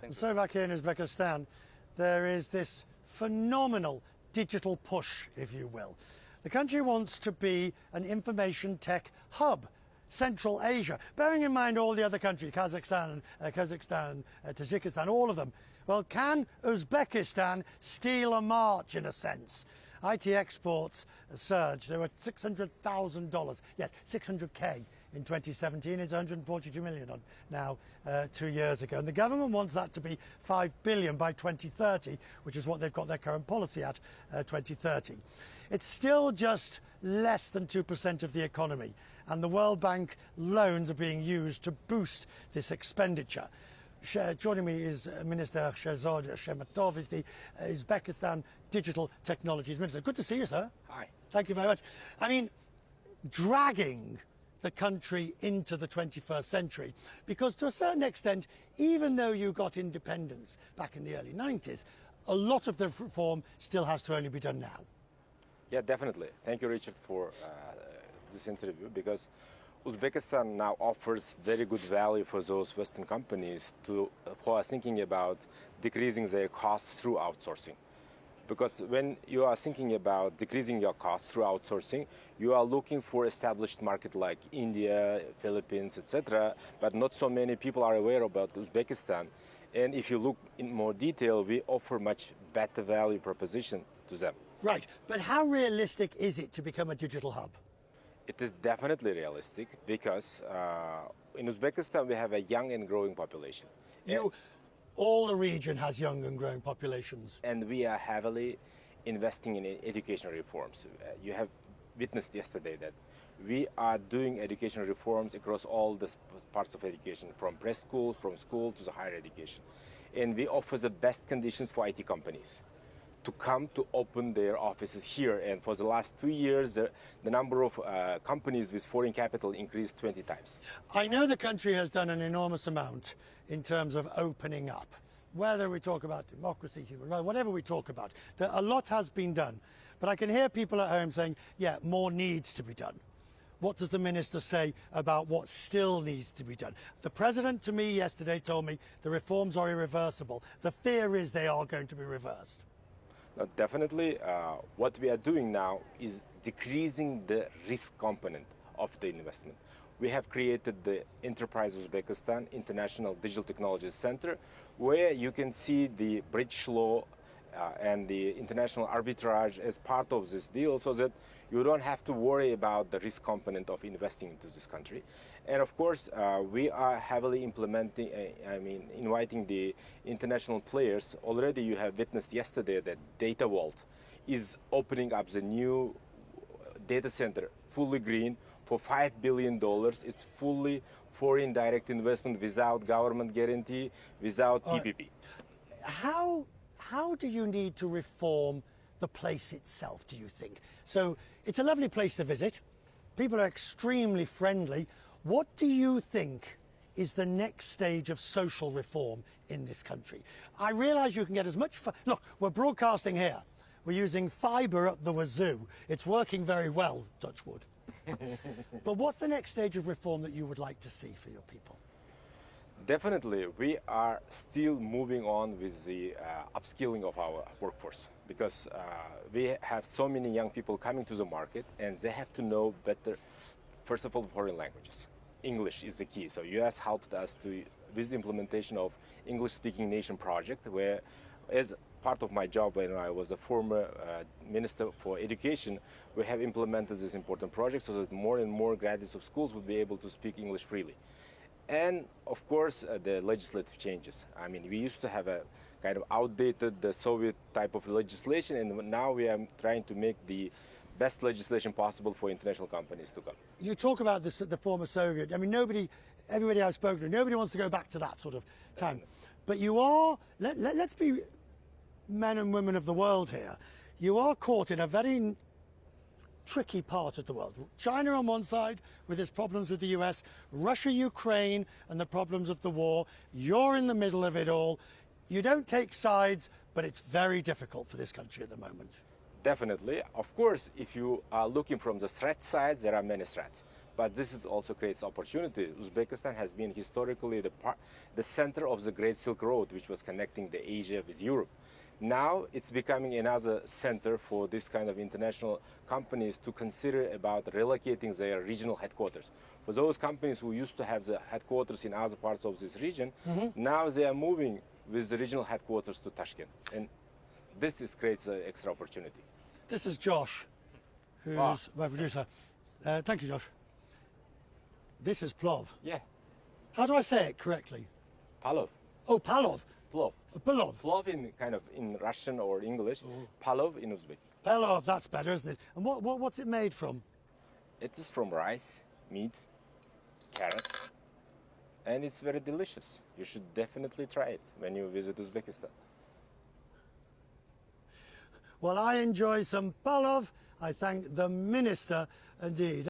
Thank you. So back here in Uzbekistan, there is this phenomenal digital push, if you will. The country wants to be an information tech hub, Central Asia, bearing in mind all the other countries, Kazakhstan, Tajikistan, all of them. Well, can Uzbekistan steal a march in a sense? IT exports surged. They were $600,000, yes, 600K in 2017. It's 142 million on now 2 years ago. And the government wants that to be 5 billion by 2030, which is what they've got their current policy at, 2030. It's still just less than 2% of the economy, and the World Bank loans are being used to boost this expenditure. Joining me is Minister Sherzod Shermatov, is the Uzbekistan Digital Technologies Minister. Good to see you, sir. Hi. Thank you very much. I mean, dragging the country into the 21st century, because to a certain extent, even though you got independence back in the early 90s, a lot of the reform still has to only be done now. Yeah, definitely. Thank you, Richard, for this interview, because Uzbekistan now offers very good value for those Western companies who are thinking about decreasing their costs through outsourcing. Because when you are thinking about decreasing your costs through outsourcing, you are looking for established market like India, Philippines, etc. But not so many people are aware about Uzbekistan. And if you look in more detail, we offer much better value proposition to them. Right, but how realistic is it to become a digital hub? It is definitely realistic because in Uzbekistan we have a young and growing population. All the region has young and growing populations. And we are heavily investing in educational reforms. You have witnessed yesterday that we are doing educational reforms across all the parts of education, from preschool, from school to the higher education. And we offer the best conditions for IT companies to come to open their offices here. And for the last 2 years, the number of companies with foreign capital increased 20 times. I know the country has done an enormous amount in terms of opening up. Whether we talk about democracy, human rights, whatever we talk about, a lot has been done. But I can hear people at home saying, yeah, more needs to be done. What does the minister say about what still needs to be done? The president to me yesterday told me the reforms are irreversible. The fear is they are going to be reversed. Definitely, what we are doing now is decreasing the risk component of the investment. We have created the Enterprise Uzbekistan International Digital Technologies Center, where you can see the bridge law and the international arbitrage as part of this deal, so that you don't have to worry about the risk component of investing into this country. And of course, we are heavily implementing, inviting the international players. Already you have witnessed yesterday that Data Vault is opening up the new data center, fully green, for $5 billion. It's fully foreign direct investment without government guarantee, without PPP. How do you need to reform the place itself, do you think? So it's a lovely place to visit. People are extremely friendly. What do you think is the next stage of social reform in this country? I realize you can get as much... Look, we're broadcasting here. We're using fibre up the wazoo. It's working very well, touch wood. But what's the next stage of reform that you would like to see for your people? Definitely, we are still moving on with the upskilling of our workforce, because we have so many young people coming to the market and they have to know better, first of all, foreign languages. English is the key. So US helped us with the implementation of English-speaking nation project, where as part of my job when I was a former Minister for Education, we have implemented this important project so that more and more graduates of schools would be able to speak English freely. And of course, the legislative changes. I mean, we used to have a kind of outdated Soviet type of legislation, and now we are trying to make the best legislation possible for international companies to come. You talk about this, the former Soviet. I mean, everybody I've spoken to, nobody wants to go back to that sort of time. But you are, let's be men and women of the world here. You are caught in a very tricky part of the world. China on one side with its problems with the US, Russia, Ukraine and the problems of the war. You're in the middle of it all. You don't take sides, but it's very difficult for this country at the moment. Definitely. Of course, if you are looking from the threat side, there are many threats. But this is also creates opportunity. Uzbekistan has been historically the center of the Great Silk Road, which was connecting the Asia with Europe. Now it's becoming another center for this kind of international companies to consider about relocating their regional headquarters. For those companies who used to have the headquarters in other parts of this region, now they are moving with the regional headquarters to Tashkent. And this creates an extra opportunity. This is Josh, who's my producer. Thank you, Josh. This is plov. Yeah, How do I say it correctly? palov. Oh, palov. Plov. Palov. Plov in kind of in Russian or English, palov in Uzbek. Palov, that's better, isn't it? And what's it made from? It is from rice, meat, carrots, and it's very delicious. You should definitely try it when you visit Uzbekistan. Well, I enjoy some palov. I thank the minister indeed.